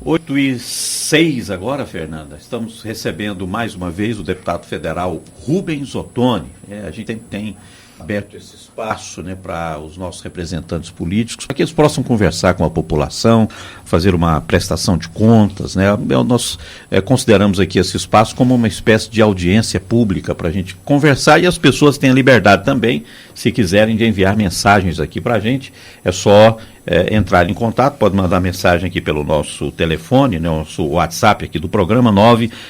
8h06 agora, Fernanda. Estamos recebendo mais uma vez o deputado federal Rubens Ottoni. A gente tem aberto esse espaço, né, para os nossos representantes políticos, para que eles possam conversar com a população, fazer uma prestação de contas, né? Nós consideramos aqui esse espaço como uma espécie de audiência pública para a gente conversar, e as pessoas têm a liberdade também, se quiserem, de enviar mensagens aqui para a gente. É só entrar em contato, pode mandar mensagem aqui pelo nosso telefone, né, nosso WhatsApp aqui do programa,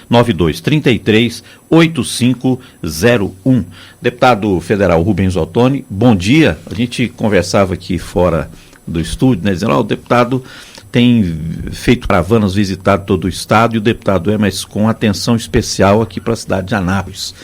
99233-8501. Deputado federal Rubens Ottoni, bom dia. A gente conversava aqui fora do estúdio, né, dizendo, o deputado tem feito caravanas, visitado todo o estado, e o deputado mas com atenção especial aqui para a cidade de Anápolis.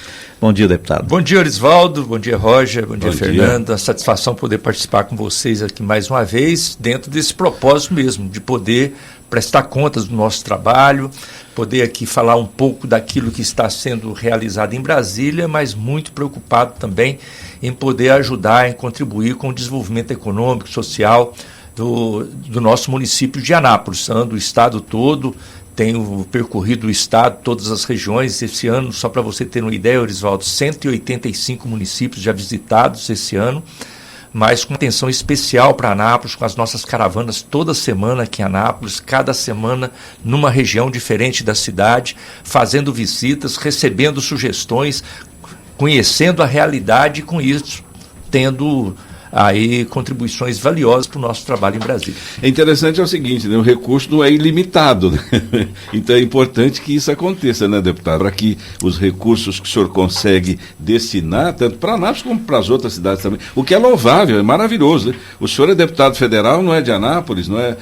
Bom dia, deputado. Bom dia, Orisvaldo. Bom dia, Roger. Bom dia, Fernanda. Satisfação poder participar com vocês aqui mais uma vez, dentro desse propósito mesmo, de poder prestar contas do nosso trabalho, poder aqui falar um pouco daquilo que está sendo realizado em Brasília, mas muito preocupado também em poder ajudar, em contribuir com o desenvolvimento econômico, social do nosso município de Anápolis. Ando o estado todo, tenho percorrido o estado, todas as regiões. Esse ano, só para você ter uma ideia, Orisvaldo, 185 municípios já visitados esse ano, mas com atenção especial para Anápolis, com as nossas caravanas toda semana aqui em Anápolis, cada semana numa região diferente da cidade, fazendo visitas, recebendo sugestões, conhecendo a realidade e com isso tendo aí contribuições valiosas para o nosso trabalho em Brasília. É interessante o seguinte, né? O recurso não é ilimitado, né? Então é importante que isso aconteça, né, deputado? Para que os recursos que o senhor consegue destinar, tanto para Anápolis como para as outras cidades também, o que é louvável, é maravilhoso, né? O senhor é deputado federal, não é de Anápolis, não é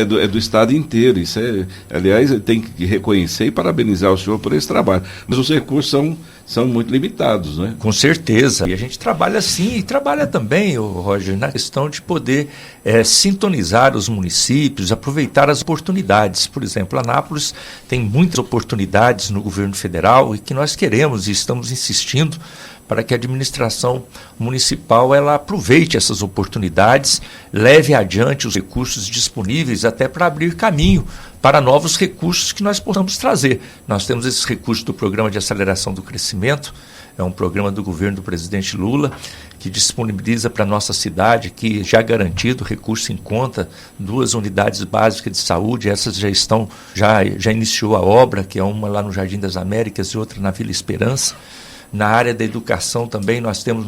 do estado inteiro. Isso aliás, tem que reconhecer e parabenizar o senhor por esse trabalho. Mas os recursos são muito limitados, né? Com certeza. E a gente trabalha sim, e trabalha também, Roger, na questão de poder sintonizar os municípios, aproveitar as oportunidades. Por exemplo, Anápolis tem muitas oportunidades no governo federal e que nós queremos e estamos insistindo para que a administração municipal ela aproveite essas oportunidades, leve adiante os recursos disponíveis até para abrir caminho para novos recursos que nós possamos trazer. Nós temos esses recursos do Programa de Aceleração do Crescimento, é um programa do governo do presidente Lula, que disponibiliza para a nossa cidade, que já garantido, recurso em conta, 2 unidades básicas de saúde, essas já iniciou a obra, que é uma lá no Jardim das Américas e outra na Vila Esperança. Na área da educação também nós temos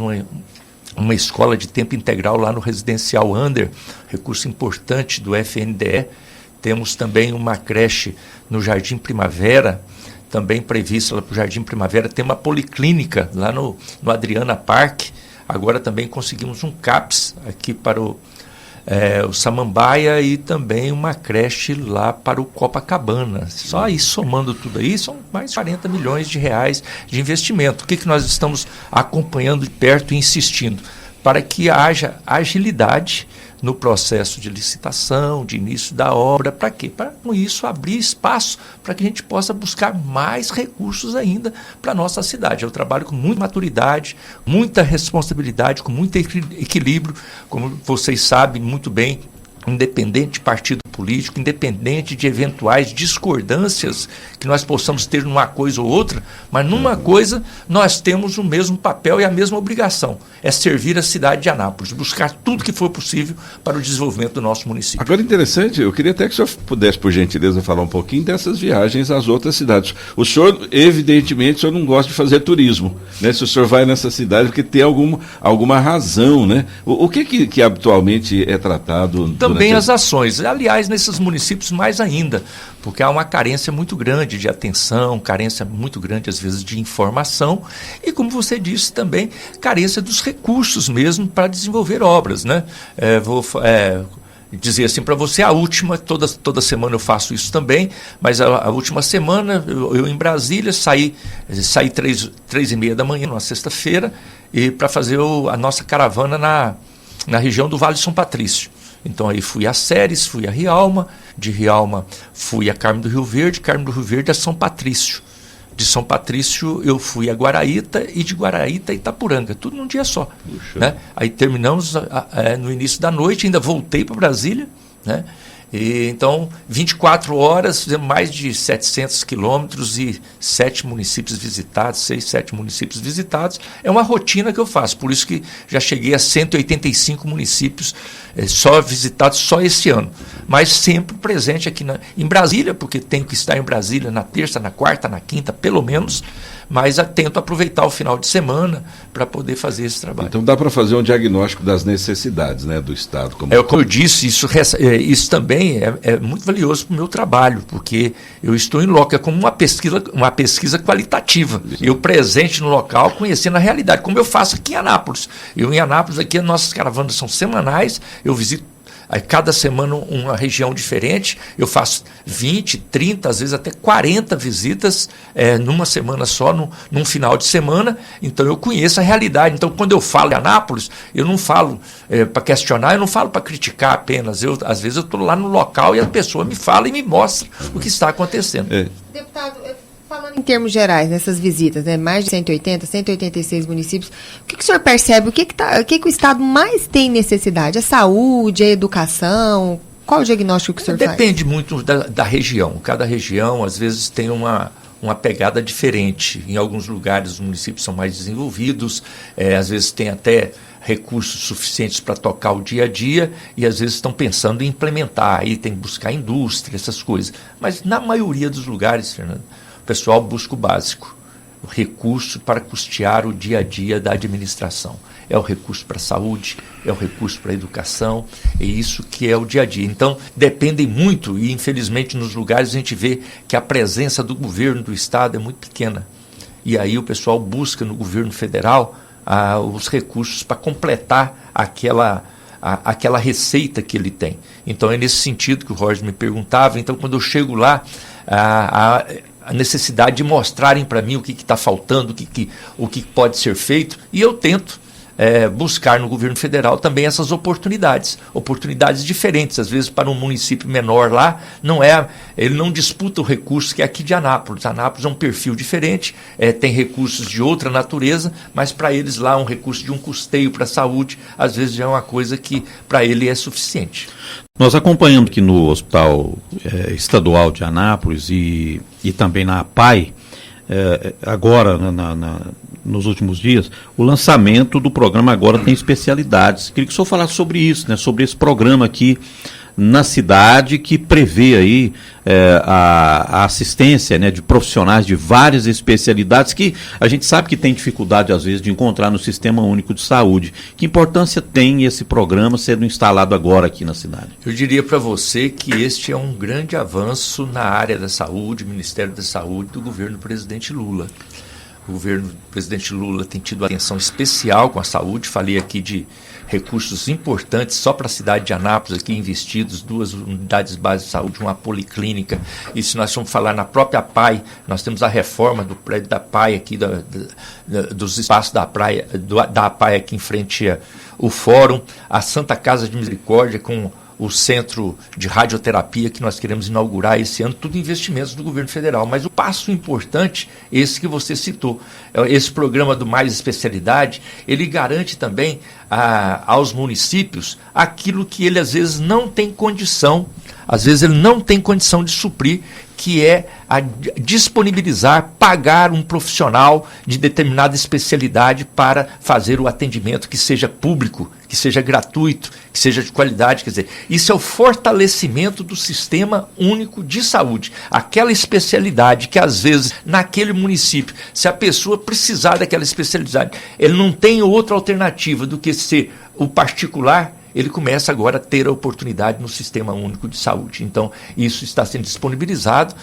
uma escola de tempo integral lá no Residencial Under, recurso importante do FNDE. Temos também uma creche no Jardim Primavera, também prevista lá para o Jardim Primavera. Tem uma policlínica lá no Adriana Park. Agora também conseguimos um CAPS aqui para o Samambaia e também uma creche lá para o Copacabana. Só aí, somando tudo aí, são mais de 40 milhões de reais de investimento. O que nós estamos acompanhando de perto e insistindo? Para que haja agilidade no processo de licitação, de início da obra. Para quê? Para, com isso, abrir espaço para que a gente possa buscar mais recursos ainda para a nossa cidade. Eu trabalho com muita maturidade, muita responsabilidade, com muito equilíbrio, como vocês sabem muito bem, independente de partido político, independente de eventuais discordâncias que nós possamos ter numa coisa ou outra, mas numa coisa nós temos o mesmo papel e a mesma obrigação, é servir a cidade de Anápolis, buscar tudo que for possível para o desenvolvimento do nosso município. Agora, interessante, eu queria até que o senhor pudesse, por gentileza, falar um pouquinho dessas viagens às outras cidades. O senhor, evidentemente, o senhor não gosta de fazer turismo, né? Se o senhor vai nessa cidade, porque tem alguma razão, né? O que habitualmente é tratado? Também as ações, aliás, nesses municípios mais ainda, porque há uma carência muito grande de atenção, carência muito grande, às vezes, de informação e, como você disse também, carência dos recursos mesmo para desenvolver obras, né? Vou dizer assim para você, a última, toda semana eu faço isso também, mas a última semana eu em Brasília saí 3h30 da manhã, numa sexta-feira, e para fazer a nossa caravana na região do Vale de São Patrício. Então aí fui a Ceres, fui a Rialma, de Rialma fui a Carmo do Rio Verde, Carmo do Rio Verde a São Patrício. De São Patrício eu fui a Guaraíta e de Guaraíta a Itapuranga, tudo num dia só. Né? Aí terminamos no início da noite, ainda voltei para Brasília, né? E, então, 24 horas, fizemos mais de 700 quilômetros e 7 municípios visitados, 6, 7 municípios visitados. É uma rotina que eu faço, por isso que já cheguei a 185 municípios só visitados só esse ano. Mas sempre presente aqui em Brasília, porque tenho que estar em Brasília na terça, na quarta, na quinta, pelo menos, mas tento aproveitar o final de semana para poder fazer esse trabalho. Então dá para fazer um diagnóstico das necessidades, né, do Estado. Como eu disse, isso também é muito valioso para o meu trabalho, porque eu estou em loco, é como uma pesquisa qualitativa. Eu presente no local, conhecendo a realidade, como eu faço aqui em Anápolis. Em Anápolis, aqui as nossas caravanas são semanais, eu visito cada semana uma região diferente, eu faço 20, 30, às vezes até 40 visitas numa semana só, num final de semana, então eu conheço a realidade. Então, quando eu falo em Anápolis, eu não falo para questionar, eu não falo para criticar apenas, às vezes eu estou lá no local e a pessoa me fala e me mostra o que está acontecendo. Deputado, falando em termos gerais, nessas visitas, né, mais de 180, 186 municípios, o que o senhor percebe, o que o Estado mais tem necessidade? A saúde, a educação? Qual o diagnóstico que o senhor faz? Depende muito da região. Cada região, às vezes, tem uma pegada diferente. Em alguns lugares, os municípios são mais desenvolvidos, às vezes tem até recursos suficientes para tocar o dia a dia e às vezes estão pensando em implementar, aí tem que buscar indústria, essas coisas. Mas na maioria dos lugares, Fernando, o pessoal busca o básico, o recurso para custear o dia a dia da administração. É o recurso para a saúde, é o recurso para a educação, é isso que é o dia a dia. Então, dependem muito e, infelizmente, nos lugares a gente vê que a presença do governo do Estado é muito pequena. E aí o pessoal busca no governo federal os recursos para completar aquela receita que ele tem. Então, é nesse sentido que o Roger me perguntava. Então, quando eu chego lá, a necessidade de mostrarem para mim o que está faltando, o que pode ser feito, e eu tento buscar no governo federal também essas oportunidades diferentes. Às vezes, para um município menor lá, ele não disputa o recurso que é aqui de Anápolis. Anápolis é um perfil diferente, tem recursos de outra natureza, mas para eles lá um recurso de um custeio para a saúde, às vezes já é uma coisa que para ele é suficiente. Nós acompanhamos aqui no Hospital Estadual de Anápolis e também na APAI, agora nos últimos dias, o lançamento do programa Agora Tem Especialidades. Queria que o senhor falasse sobre isso, né, sobre esse programa aqui na cidade que prevê aí a assistência, né, de profissionais de várias especialidades que a gente sabe que tem dificuldade às vezes de encontrar no Sistema Único de Saúde. Que importância tem esse programa sendo instalado agora aqui na cidade? Eu diria para você que este é um grande avanço na área da saúde, Ministério da Saúde do governo do presidente Lula. O governo do presidente Lula tem tido atenção especial com a saúde. Falei aqui de recursos importantes só para a cidade de Anápolis, aqui investidos, 2 unidades básicas de saúde, uma policlínica. E se nós formos falar na própria PAI, nós temos a reforma do prédio da PAI aqui, dos espaços da PAI aqui em frente ao Fórum, a Santa Casa de Misericórdia com o centro de radioterapia que nós queremos inaugurar esse ano, tudo investimentos do governo federal. Mas o passo importante, esse que você citou, esse programa do Mais Especialidade, ele garante também aos municípios aquilo que ele às vezes não tem condição, de suprir, que é disponibilizar, pagar um profissional de determinada especialidade para fazer o atendimento que seja público, que seja gratuito, que seja de qualidade. Quer dizer, isso é o fortalecimento do Sistema Único de Saúde. Aquela especialidade que, às vezes, naquele município, se a pessoa precisar daquela especialidade, ele não tem outra alternativa do que ser o particular, ele começa agora a ter a oportunidade no Sistema Único de Saúde. Então, isso está sendo disponibilizado,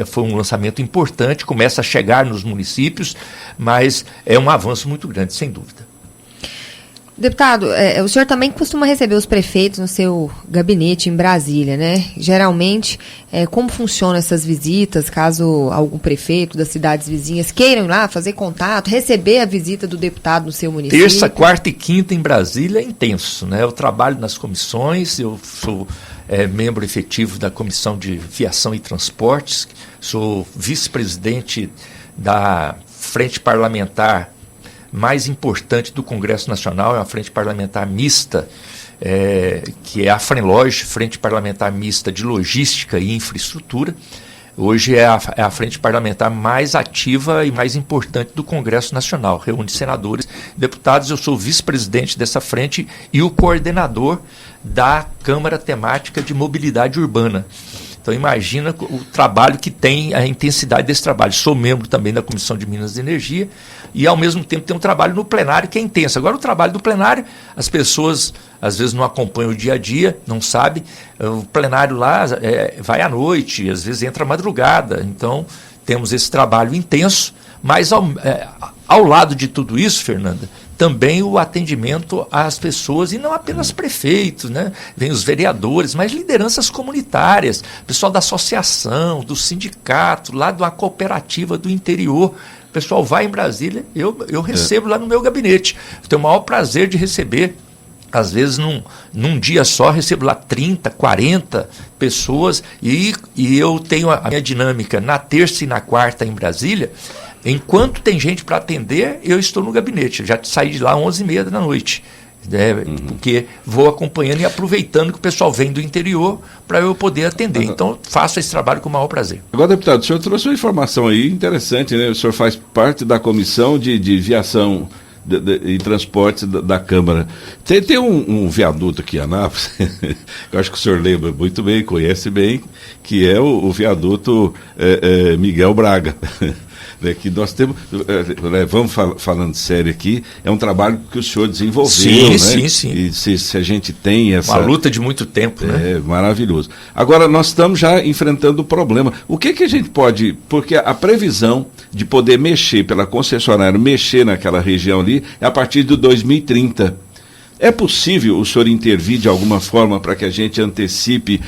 foi um lançamento importante, começa a chegar nos municípios, mas é um avanço muito grande, sem dúvida. Deputado, o senhor também costuma receber os prefeitos no seu gabinete em Brasília, né? Geralmente, como funcionam essas visitas, caso algum prefeito das cidades vizinhas queiram ir lá fazer contato, receber a visita do deputado no seu município? Terça, quarta e quinta em Brasília é intenso, né? Eu trabalho nas comissões, eu sou membro efetivo da Comissão de Viação e Transportes, sou vice-presidente da Frente Parlamentar mais importante do Congresso Nacional, é uma frente parlamentar mista, que é a FRENLOG, Frente Parlamentar Mista de Logística e Infraestrutura. Hoje é a frente parlamentar mais ativa e mais importante do Congresso Nacional. Reúne senadores, deputados. Eu sou vice-presidente dessa frente e o coordenador da Câmara Temática de Mobilidade Urbana. Então imagina o trabalho que tem, a intensidade desse trabalho. Sou membro também da Comissão de Minas e Energia e ao mesmo tempo tem um trabalho no plenário que é intenso. Agora o trabalho do plenário, as pessoas às vezes não acompanham o dia a dia, não sabem. O plenário lá vai à noite, às vezes entra à madrugada. Então temos esse trabalho intenso, mas ao lado de tudo isso, Fernanda, também o atendimento às pessoas, e não apenas prefeitos, né? Vem os vereadores, mas lideranças comunitárias, pessoal da associação, do sindicato, lá de uma cooperativa do interior. O pessoal vai em Brasília, eu recebo lá no meu gabinete. Eu tenho o maior prazer de receber. Às vezes, num dia só, recebo lá 30, 40 pessoas e eu tenho a minha dinâmica na terça e na quarta em Brasília. Enquanto tem gente para atender, eu estou no gabinete. Eu já saí de lá às 11h30 da noite. Porque vou acompanhando e aproveitando que o pessoal vem do interior para eu poder atender. Então, faço esse trabalho com o maior prazer. Agora, deputado, o senhor trouxe uma informação aí interessante, né? O senhor faz parte da Comissão de Viação e Transportes da Câmara. Tem um viaduto aqui em Anápolis, eu acho que o senhor lembra muito bem, conhece bem, que é o viaduto Miguel Braga. Que nós temos, vamos falando sério aqui, é um trabalho que o senhor desenvolveu, sim, né? Sim. E se a gente tem essa... Uma luta de muito tempo, né? É maravilhoso. Agora, nós estamos já enfrentando o problema. O que a gente pode... Porque a previsão de poder mexer, pela concessionária, mexer naquela região ali, é a partir de 2030. É possível o senhor intervir de alguma forma para que a gente antecipe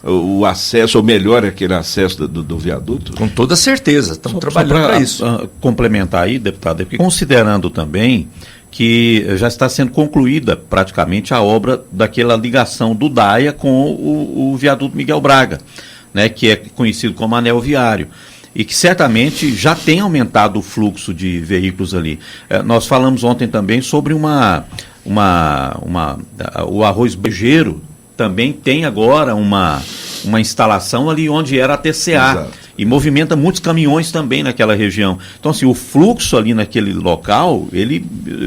o acesso, ou melhore aquele acesso do viaduto? Com toda certeza, estamos trabalhando para isso. Complementar aí, deputado, porque considerando também que já está sendo concluída praticamente a obra daquela ligação do DAIA com o viaduto Miguel Braga, né, que é conhecido como anel viário. E que certamente já tem aumentado o fluxo de veículos ali. Nós falamos ontem também sobre o arroz brejeiro, também tem agora uma instalação ali onde era a TCA. Exato. E movimenta muitos caminhões também naquela região. Então, assim, o fluxo ali naquele local, ele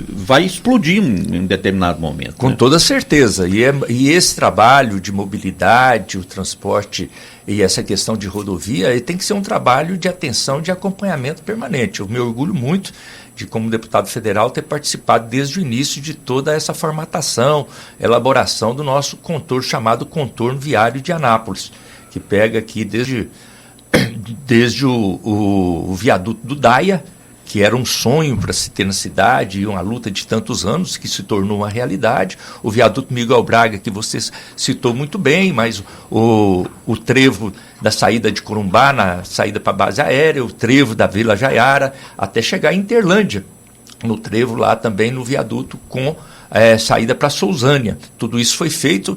vai explodir em determinado momento. Com toda certeza. E esse trabalho de mobilidade, o transporte e essa questão de rodovia, ele tem que ser um trabalho de atenção, de acompanhamento permanente. Eu me orgulho muito de, como deputado federal, ter participado desde o início de toda essa formatação, elaboração do nosso contorno, chamado Contorno Viário de Anápolis, que pega aqui desde o viaduto do DAIA, que era um sonho para se ter na cidade e uma luta de tantos anos que se tornou uma realidade. O viaduto Miguel Braga, que você citou muito bem, mas o trevo da saída de Corumbá, na saída para a base aérea, o trevo da Vila Jaiara, até chegar em Interlândia, no trevo lá também no viaduto com saída para Sousânia. Tudo isso foi feito,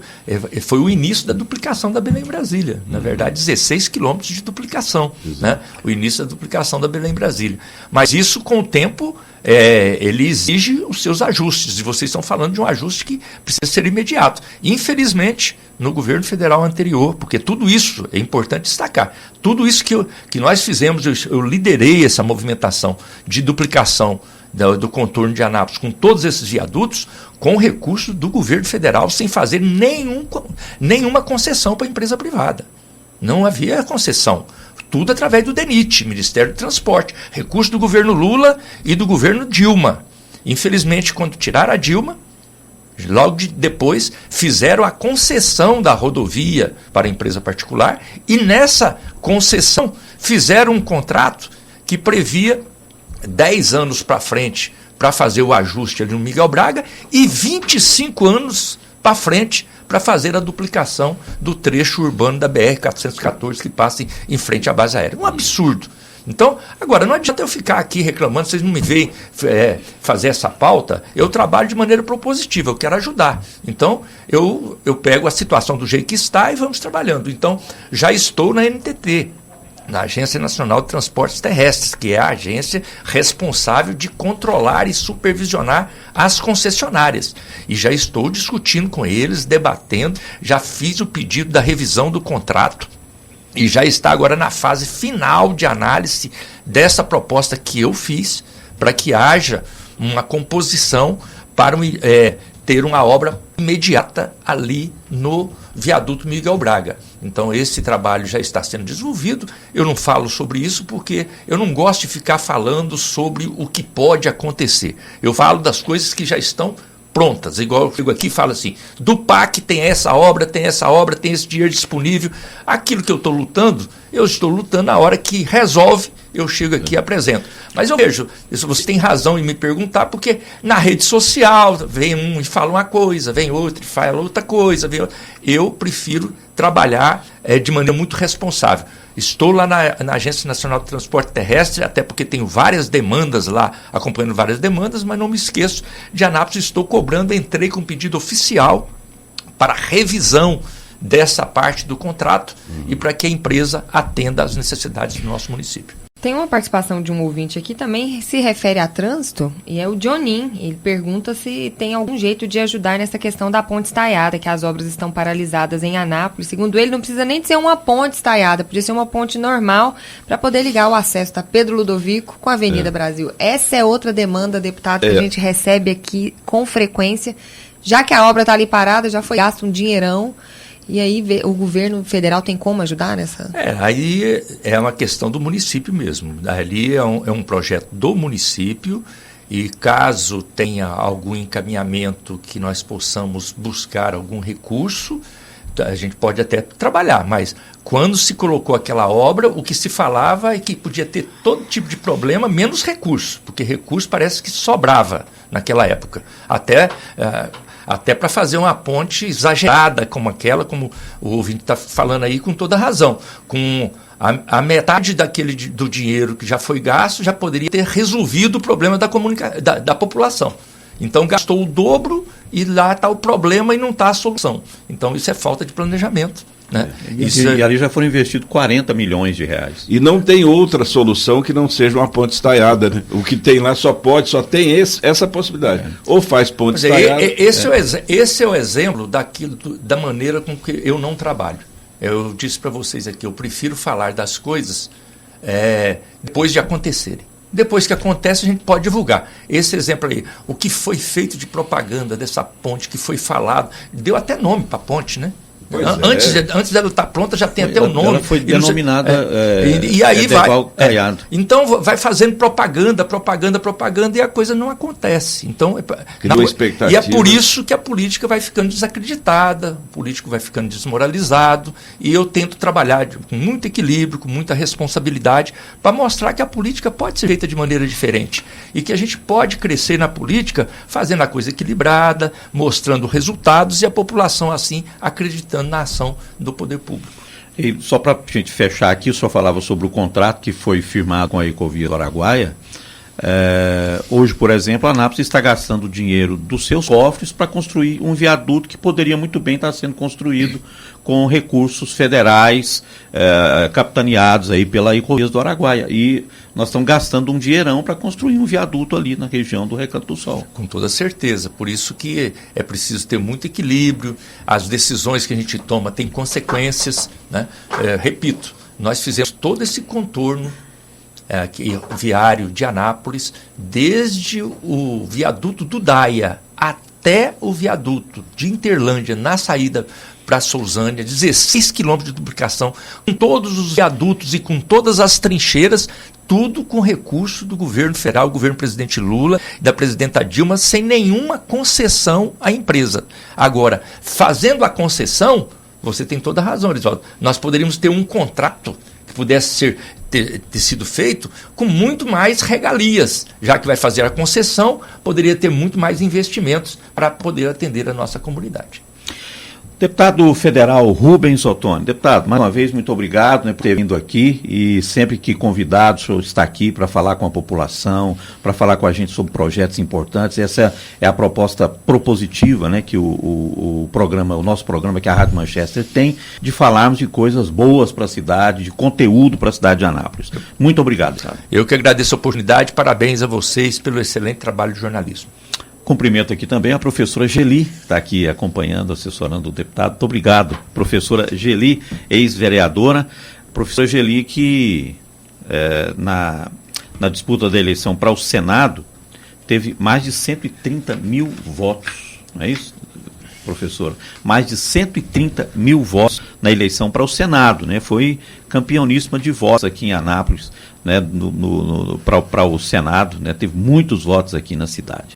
foi o início da duplicação da Belém-Brasília. Na verdade, 16 quilômetros de duplicação, né? O início da duplicação da Belém-Brasília. Mas isso, com o tempo, ele exige os seus ajustes. E vocês estão falando de um ajuste que precisa ser imediato. Infelizmente, no governo federal anterior, porque tudo isso, é importante destacar, tudo isso que nós fizemos, eu liderei essa movimentação de duplicação do contorno de Anápolis, com todos esses viadutos, com recursos do governo federal, sem fazer nenhuma concessão para a empresa privada. Não havia concessão. Tudo através do DENIT, Ministério do Transporte, recurso do governo Lula e do governo Dilma. Infelizmente, quando tiraram a Dilma, logo depois fizeram a concessão da rodovia para a empresa particular e nessa concessão fizeram um contrato que previa 10 anos para frente para fazer o ajuste ali no Miguel Braga e 25 anos para frente para fazer a duplicação do trecho urbano da BR-414 que passa em frente à base aérea. Um absurdo. Então, agora, não adianta eu ficar aqui reclamando, vocês não me veem fazer essa pauta, eu trabalho de maneira propositiva, eu quero ajudar. Então, eu pego a situação do jeito que está e vamos trabalhando. Então, já estou na NTT. na Agência Nacional de Transportes Terrestres, que é a agência responsável de controlar e supervisionar as concessionárias. E já estou discutindo com eles, debatendo, já fiz o pedido da revisão do contrato e já está agora na fase final de análise dessa proposta que eu fiz, para que haja uma composição para ter uma obra imediata ali no viaduto Miguel Braga. Então esse trabalho já está sendo desenvolvido. Eu não falo sobre isso porque eu não gosto de ficar falando sobre o que pode acontecer. Eu falo das coisas que já estão prontas, igual eu fico aqui e falo assim, do PAC tem essa obra, tem esse dinheiro disponível. Aquilo que eu estou lutando na hora que resolve, eu chego aqui e apresento. Mas eu vejo, isso você tem razão em me perguntar, porque na rede social vem um e fala uma coisa, vem outro e fala outra coisa. Eu prefiro trabalhar de maneira muito responsável. Estou lá na Agência Nacional de Transporte Terrestre, até porque tenho várias demandas lá, acompanhando várias demandas, mas não me esqueço de Anápolis, entrei com um pedido oficial para revisão dessa parte do contrato e para que a empresa atenda às necessidades do nosso município. Tem uma participação de um ouvinte aqui, também se refere a trânsito, e é o Johnin. Ele pergunta se tem algum jeito de ajudar nessa questão da ponte estaiada, que as obras estão paralisadas em Anápolis. Segundo ele, não precisa nem de ser uma ponte estaiada, podia ser uma ponte normal para poder ligar o acesso da Pedro Ludovico com a Avenida Brasil. Essa é outra demanda, deputado, que a gente recebe aqui com frequência, já que a obra está ali parada, já foi gasto um dinheirão. E aí o governo federal tem como ajudar nessa? Aí é uma questão do município mesmo. Ali é um projeto do município e caso tenha algum encaminhamento que nós possamos buscar algum recurso, a gente pode até trabalhar, mas quando se colocou aquela obra, o que se falava é que podia ter todo tipo de problema, menos recurso, porque recurso parece que sobrava naquela época. Até para fazer uma ponte exagerada como aquela, como o ouvinte está falando aí, com toda razão. Com a metade do dinheiro que já foi gasto, já poderia ter resolvido o problema da população. Então gastou o dobro e lá está o problema e não está a solução. Então isso é falta de planejamento. Né? E ali já foram investidos 40 milhões de reais. E não tem outra solução que não seja uma ponte estaiada, né? O que tem lá só tem essa possibilidade. Ou faz ponte estaiada. Esse é o exemplo da maneira com que eu não trabalho. Eu disse para vocês aqui, eu prefiro falar das coisas depois de acontecerem. Depois que acontece, a gente pode divulgar. Esse exemplo aí, o que foi feito de propaganda dessa ponte que foi falado, deu até nome para a ponte, né? Antes dela estar pronta, já tem até o nome. Ela foi denominada. E aí vai. Então vai fazendo propaganda, e a coisa não acontece. Então, e é por isso que a política vai ficando desacreditada, o político vai ficando desmoralizado. E eu tento trabalhar com muito equilíbrio, com muita responsabilidade, para mostrar que a política pode ser feita de maneira diferente. E que a gente pode crescer na política fazendo a coisa equilibrada, mostrando resultados e a população assim acreditando na ação do poder público. E só para a gente fechar aqui, o senhor falava sobre o contrato que foi firmado com a Ecovia do Araguaia. Hoje, por exemplo, a Anápolis está gastando dinheiro dos seus cofres para construir um viaduto que poderia muito bem estar sendo construído com recursos federais capitaneados aí pela Ecovia do Araguaia. E nós estamos gastando um dinheirão para construir um viaduto ali na região do Recanto do Sol. Com toda certeza. Por isso que é preciso ter muito equilíbrio. As decisões que a gente toma têm consequências, né? Repito, nós fizemos todo esse contorno viário de Anápolis, desde o viaduto do Daia até o viaduto de Interlândia, na saída para Sousânia, 16 quilômetros de duplicação, com todos os viadutos e com todas as trincheiras, tudo com recurso do governo federal, do governo do presidente Lula, da presidenta Dilma, sem nenhuma concessão à empresa. Agora, fazendo a concessão, você tem toda a razão, Erisvaldo, nós poderíamos ter um contrato que pudesse ter sido feito com muito mais regalias, já que vai fazer a concessão, poderia ter muito mais investimentos para poder atender a nossa comunidade. Deputado federal Rubens Ottoni. Deputado, mais uma vez, muito obrigado, né, por ter vindo aqui, e sempre que convidado, o senhor está aqui para falar com a população, para falar com a gente sobre projetos importantes. Essa é a proposta propositiva, né, que o nosso programa, que a Rádio Manchester tem, de falarmos de coisas boas para a cidade, de conteúdo para a cidade de Anápolis. Muito obrigado, deputado. Eu que agradeço a oportunidade, parabéns a vocês pelo excelente trabalho de jornalismo. Cumprimento aqui também a professora Geli, que está aqui acompanhando, assessorando o deputado. Muito obrigado, professora Geli, ex-vereadora. Professora Geli que na disputa da eleição para o Senado teve mais de 130 mil votos, não é isso, professora? Mais de 130 mil votos na eleição para o Senado, né? Foi campeoníssima de votos aqui em Anápolis, né? Para o Senado, né? Teve muitos votos aqui na cidade.